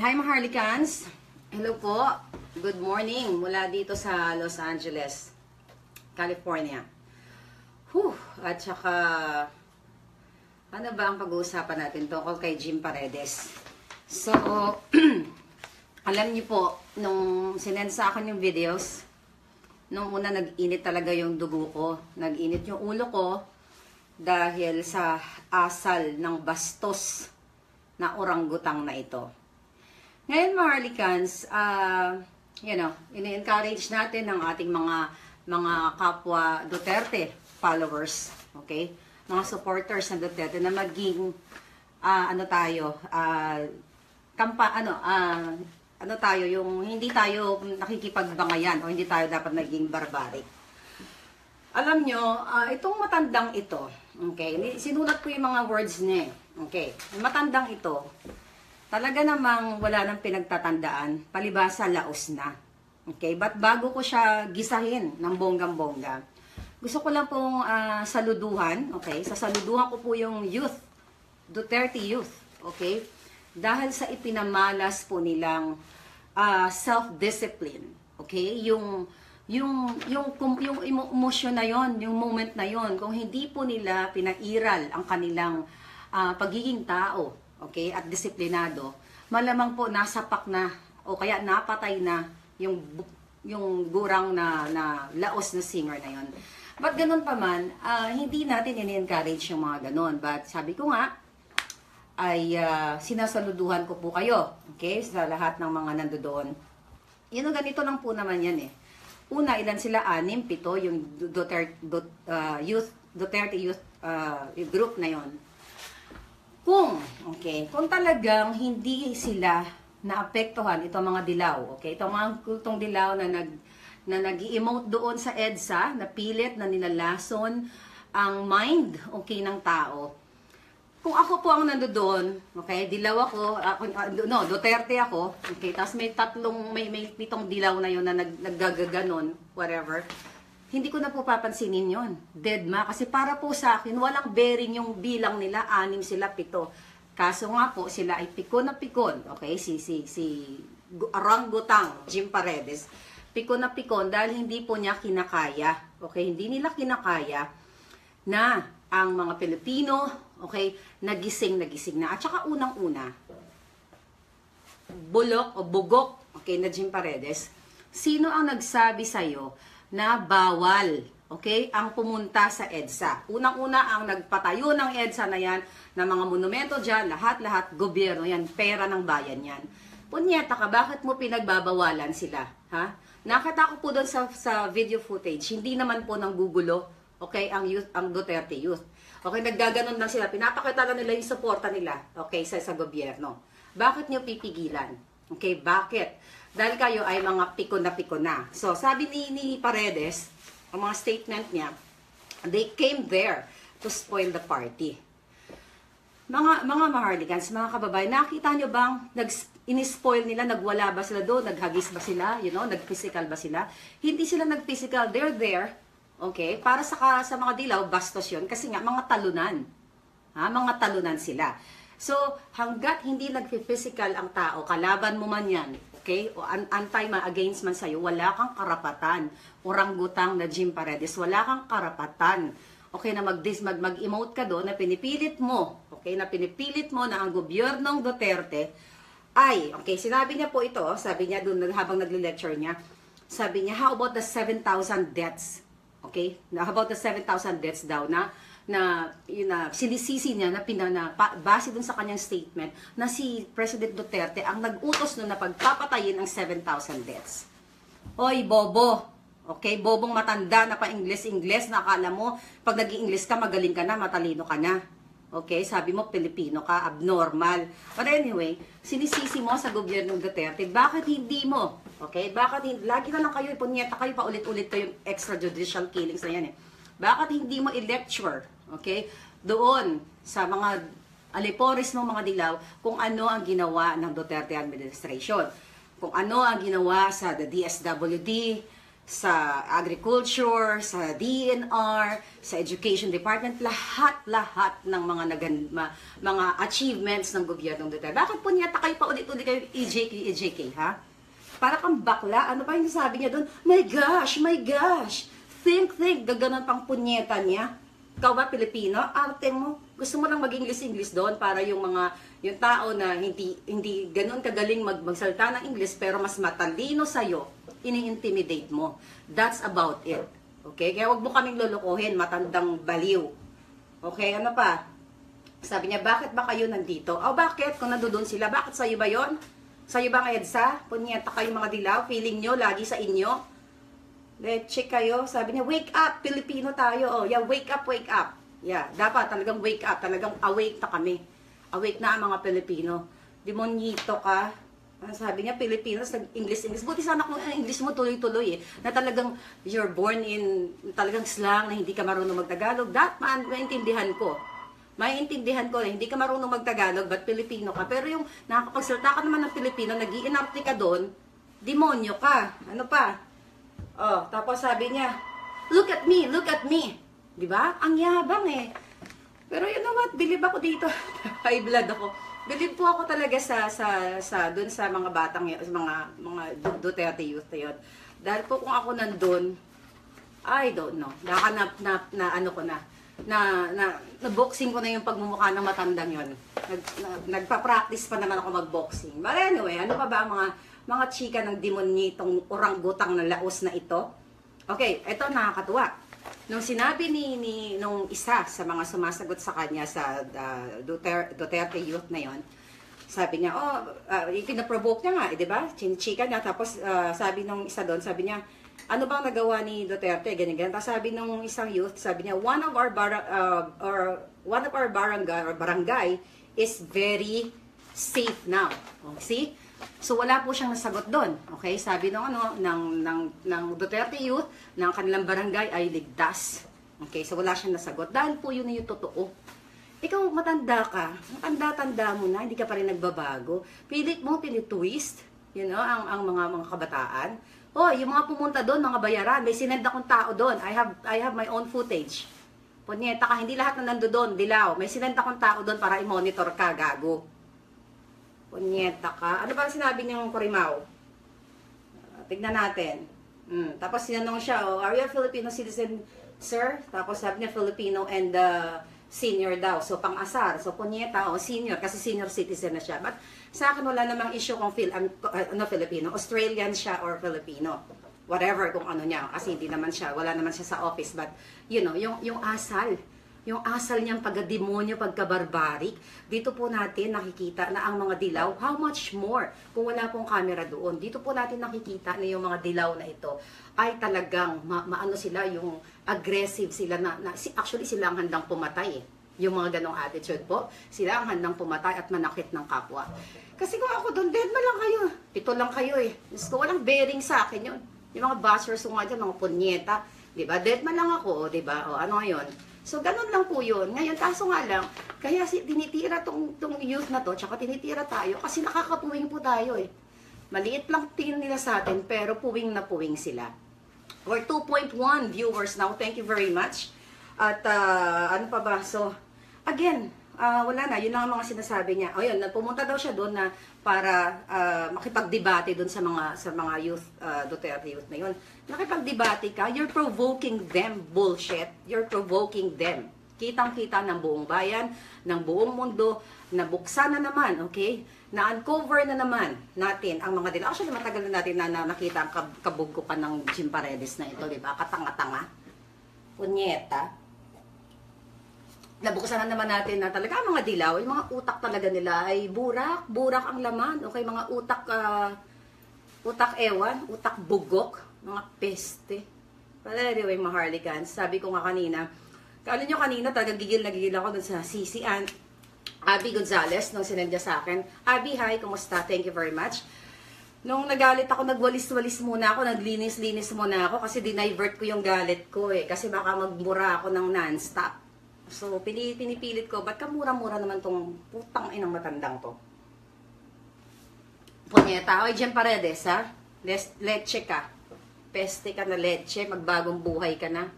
Hi mga Harlicans! Hello po! Good morning mula dito sa Los Angeles, California. At saka, ano ba ang pag-uusapan natin tungkol kay Jim Paredes? So, alam niyo po, nung sinend sa akin yung videos, nung una nag-init talaga yung dugo ko, nag-init yung ulo ko, dahil sa asal ng bastos na orangutang na ito. Ngayon mga Harlicans, ini-encourage natin ang ating mga kapwa Duterte followers, okay? Mga supporters ng Duterte na maging yung hindi tayo nakikipagbangayan o hindi tayo dapat naging barbaric. Alam nyo, itong matandang ito, okay, sinulat ko yung mga words niya, okay, matandang ito, talaga namang wala nang pinagtatandaan, palibasa laos na. Okay, but bago ko siya gisahin ng bonggang-bongga, gusto ko lang pong saluduhan, okay? Sasaluduhan ko po yung youth, Duterte youth, okay? Dahil sa ipinamalas po nilang self-discipline, okay? Yung emosyon na yon, yung moment na yon, kung hindi po nila pinairal ang kanilang pagiging tao, okay, at disiplinado, malamang po nasapak na o kaya napatay na yung gurang na laos na singer na yon. But ganun pa man, hindi natin ini-encourage yung mga ganun. But sabi ko nga, ay sinasaluduhan ko po kayo, okay, sa lahat ng mga nandoon. Ganito lang po naman yan eh. Una, ilan sila? 6, 7, yung Duterte Youth group na yon. Kung talagang hindi sila naapektuhan itong mga dilaw, okay? Itong dilaw na nag-i-emote doon sa EDSA, na pilit na nilalason ang mind, okay, ng tao. Kung ako po ang nandoon, okay, dilaw ako, Duterte ako, okay, tapos may 7 dilaw na yun na naggagaganon, whatever, hindi ko na po papansinin yon. Dead ma. Kasi para po sa akin, walang bearing yung bilang nila, 6 sila, 7. Kaso nga po, sila ay pikon na pikon. Okay, si orangutang Jim Paredes, pikon na pikon dahil hindi po niya kinakaya. Okay, hindi nila kinakaya na ang mga Pilipino, okay, nagising na. At saka unang-una, bulok o bugok, okay, na Jim Paredes, sino ang nagsabi sa'yo na bawal, okay, ang pumunta sa EDSA? Unang-una, ang nagpatayo ng EDSA na yan, na mga monumento dyan, lahat-lahat, gobyerno yan, pera ng bayan yan. Punyeta ka, bakit mo pinagbabawalan sila? Ha? Nakita ko po doon sa video footage, hindi naman po nang gugulo, okay, ang Duterte youth. Okay, naggaganon lang sila, pinapakita na nila yung suporta nila, okay, sa gobyerno. Bakit nyo pipigilan? Okay, bakit? Dahil kayo ay mga pikon na. So, sabi ni Paredes, ang mga statement niya, they came there to spoil the party. Mga Harlicans, mga kababayan, nakita nyo bang in-spoil nila, nagwala ba sila doon, naghagis ba sila, nag-physical ba sila? Hindi sila nag-physical, they're there, okay, para sa mga dilaw, bastos yun, kasi nga, mga talunan. Mga talunan sila. So, hanggat hindi nag-physical ang tao, kalaban mo man yan, okay, o against man sa'yo, wala kang karapatan. Orangutang na Jim Paredes, wala kang karapatan. Okay, na mag-emote ka doon, na pinipilit mo, okay, na ang gobyernong Duterte ay, okay, sinabi niya po ito, sabi niya doon habang nagle-lecture niya, sabi niya, how about the 7,000 deaths? Okay, how about the 7,000 deaths daw na sinisisi niya base dun sa kanyang statement na si President Duterte ang nag-utos na pagpapatayin ang 7,000 deaths. Oy, bobo! Okay, bobong matanda na pa-Ingles, na akala mo pag nag-i-Ingles ka, magaling ka na, matalino ka na. Okay, sabi mo Pilipino ka, abnormal. But anyway, sinisisi mo sa gobyernong Duterte, bakit hindi mo? Okay, bakit hindi? Lagi na lang kayo, punyeta kayo, paulit-ulit kayo yung extrajudicial killings na yan eh. Bakit hindi mo i-lecture, okay, doon sa mga alipores ng mga dilaw kung ano ang ginawa ng Duterte administration, kung ano ang ginawa sa the DSWD, sa agriculture, sa DNR, sa education department, lahat ng mga achievements ng gobyernong Duterte. Bakit po niya kayo pa ulit-ulit kayo EJK, ha? Para kang bakla, ano pa yung sabi niya doon? My gosh, think, gaganon pang punyeta niya. Ikaw ba, Pilipino? Arte mo. Gusto mo lang mag-English doon para yung tao na hindi ganun kagaling magsalita ng English pero mas matalino sa'yo, ini-intimidate mo. That's about it. Okay? Kaya wag mo kaming lulukuhin, matandang baliw. Okay? Ano pa? Sabi niya, bakit ba kayo nandito? Bakit? Kung nandoon sila, bakit sa'yo ba yon? Sa'yo ba ang EDSA? Punyeta kayo mga dilaw? Feeling nyo, lagi sa inyo? Leche kayo. Sabi niya, wake up, Pilipino tayo. Yeah, wake up. Yeah, dapat talagang wake up. Talagang awake na kami. Awake na ang mga Pilipino. Demonyito ka. Sabi niya, Pilipinos, English. Buti sana kung ang English mo tuloy-tuloy na talagang you're born in talagang slang na hindi ka marunong magtagalog. That man, maintindihan ko. Maintindihan ko na hindi ka marunong magtagalog but Pilipino ka. Pero yung nakakapagsalita ka naman ng Pilipino, nag-iinarte ka doon, demonyo ka. Ano pa? Tapos sabi niya, look at me. Di ba? Ang yabang eh. Pero you know what? Believe ako dito. High blood ako. Believe po ako talaga dun sa mga batang, mga Duterte youth na yun. Dahil po kung ako nandun, I don't know. Na-boxing ko na yung pagmumukha ng matandang yun. Nagpa-practice pa naman ako mag-boxing. But anyway, ano pa ba ang mga chika ng demonyitong oranggutang na laos na ito? Okay, ito nakakatuwa. Nung sinabi nung isa sa mga sumasagot sa kanya sa Duterte youth na yon, sabi niya, pinaprovoke niya nga, di ba? Chika niya. Tapos sabi nung isa doon, sabi niya, ano bang nagawa ni Duterte? Ganyan. Tapos sabi nung isang youth, sabi niya, one of our barangay is very safe now. See? So wala po siyang nasagot doon. Okay? Sabi ng Duterte youth, ng kanilang barangay ay ligtas. Okay? So wala siyang nasagot. Dahil po yun yung totoo. Ikaw matanda ka, tanda mo na, hindi ka pa rin nagbabago. Pilit mo tinitwist, ang mga kabataan. Yung mga pumunta doon, mga bayaran, may sinend akong tao doon. I have my own footage. Punyeta ka, hindi lahat na nandoon, dilaw. May sinend akong tao doon para i-monitor ka, gago. Punyeta ka. Ano ba sinabi niyang Kurimaw? Tignan natin. Tapos sinanong siya, are you a Filipino citizen, sir? Tapos sabi niya, Filipino and senior daw. So, pang-asar. So, punyeta, senior. Kasi senior citizen na siya. But sa akin, wala namang issue kung Filipino. Australian siya or Filipino. Whatever kung ano niya. Kasi hindi naman siya, wala naman siya sa office. But, yung asal. Yung asal niyang pagka-demonyo, pagka-barbaric, dito po natin nakikita na ang mga dilaw, how much more kung wala pong camera doon. Dito po natin nakikita na yung mga dilaw na ito ay talagang maano sila, yung aggressive sila actually sila ang handang pumatay eh. Yung mga ganong attitude po, sila ang handang pumatay at manakit ng kapwa. Kasi kung ako doon, dead man lang kayo. Pito lang kayo eh. Gusto walang bearing sa akin yun. Yung mga bashers ko nga dyan, mga punyeta, diba? Dead man lang ako, diba? Ano ngayon? So, ganun lang po yun. Ngayon, kaso nga lang, kaya tinitira tong youth na to, tsaka tinitira tayo, kasi nakakapuwing po tayo eh. Maliit lang tingin nila sa atin, pero puwing na puwing sila. We're 2.1 viewers now. Thank you very much. At ano pa ba? So, again, wala na. Yun lang ang mga sinasabi niya. Ayun, pumunta daw siya doon na para makipagdebate doon sa mga youth, Duterte youth na yun. Nakipagdebate ka, you're provoking them, bullshit. You're provoking them. Kitang-kita ng buong bayan, ng buong mundo, nabuksan na naman, okay? Na-uncover na naman natin ang mga dilaw. Actually, matagal na natin na nakita ang kabugkupan ng Jim Paredes na ito, di ba? Katanga-tanga. Punyeta. Nabuksan na naman natin na talaga ang mga dilaw, yung mga utak talaga nila ay burak ang laman. Okay, mga utak ewan, utak bugok, mga peste. But anyway, mga Harlicans, sabi ko nga kanina, kala nyo kanina talaga gigil ako dun sa Sisi Aunt Abby Gonzalez nung sinendya sa akin. Abby, hi, kumusta? Thank you very much. Nung nagalit ako, nagwalis-walis muna ako, naglinis-linis muna ako kasi dinivert ko yung galit ko eh. Kasi baka magmura ako ng non-stop. So, pinipilit ko, ba't ka mura-mura naman tong putang inang matandang to? Punyeta, oy, Jem Paredes, ha? Leche ka. peste ka na leche, magbagong buhay ka na.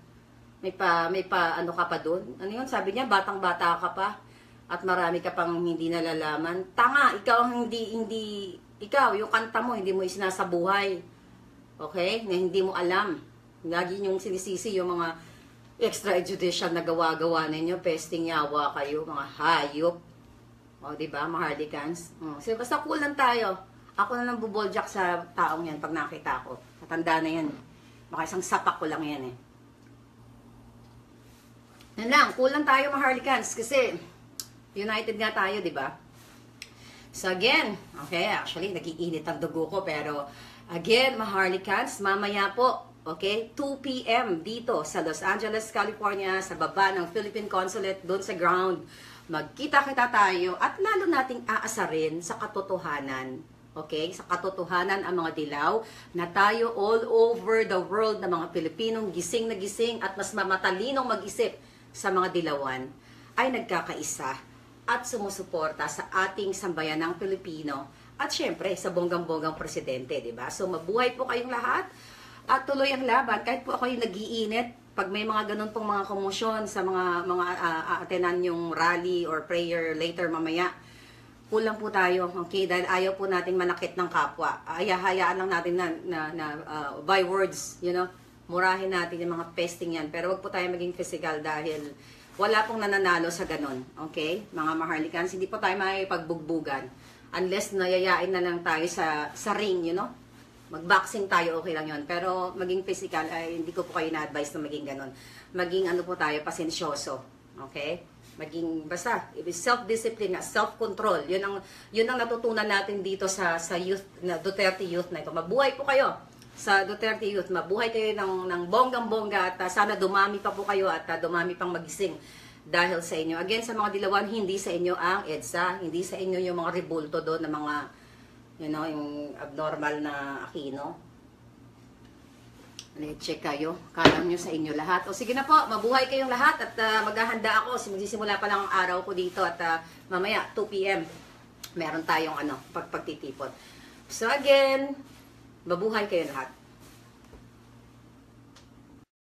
May pa ano ka pa doon? Ano yun? Sabi niya, batang-bata ka pa at marami ka pang hindi nalalaman. Tanga, ikaw ang ikaw, yung kanta mo, hindi mo isinasabuhay. Okay? Na hindi mo alam. Lagi yung sinisisi yung mga extrajudicial na gawa-gawa ninyo, pesting yawa kayo, mga hayop. O, diba? Mga hardigans. So, basta cool lang tayo. Ako na lang buboljak sa taong yan pag nakita ko. Matanda na yan. Baka isang sapak ko lang yan eh. Yan lang, cool lang tayo mga hardigans kasi united nga tayo, di ba? So again, okay, actually, nagiinit ang dugo ko, pero again, mga hardigans, mamaya po, okay, 2 p.m. dito sa Los Angeles, California, sa baba ng Philippine Consulate, doon sa ground, magkita-kita tayo at lalo nating aasarin sa katotohanan. Okay? Sa katotohanan ang mga dilaw na tayo all over the world na mga Pilipinong gising na gising at mas mamatalinong mag-isip sa mga dilawan ay nagkakaisa at sumusuporta sa ating sambayanang Pilipino at syempre sa bonggang-bonggang presidente, di ba? So mabuhay po kayong lahat at tuloy ang laban kahit po ako yung nag-iinit pag may mga ganun pong mga komosyon sa mga atenan yung rally or prayer later mamaya. Kulang po tayo, okay? Dahil ayaw po nating manakit ng kapwa. Hayaan lang natin na by words, you know, murahin natin yung mga pesting yan. Pero wag po tayo maging physical dahil wala pong nananalo sa ganun. Okay? Mga maharlikans, hindi po tayo makipagbugbuggan. Unless nayayain na lang tayo sa ring, you know? Mag-boxing tayo, okay lang yun. Pero maging physical, ay hindi ko po kayo na-advise na maging ganun. Maging ano po tayo, pasensyoso. Okay? Maging, basta, self-discipline, self-control. Yun ang natutunan natin dito sa youth, na Duterte Youth na ito. Mabuhay po kayo sa Duterte Youth. Mabuhay kayo ng bonggang-bongga at sana dumami pa po kayo at dumami pang magising dahil sa inyo. Again, sa mga dilawan, hindi sa inyo ang EDSA, hindi sa inyo yung mga rebulto doon na mga, you know, yung abnormal na Aquino. Check kayo. Kala nyo sa inyo lahat. O sige na po, mabuhay kayong lahat at maghahanda ako. Magsisimula pa lang ang araw ko dito at mamaya, 2 p.m. meron tayong pagtitipon. So again, mabuhay kayo lahat.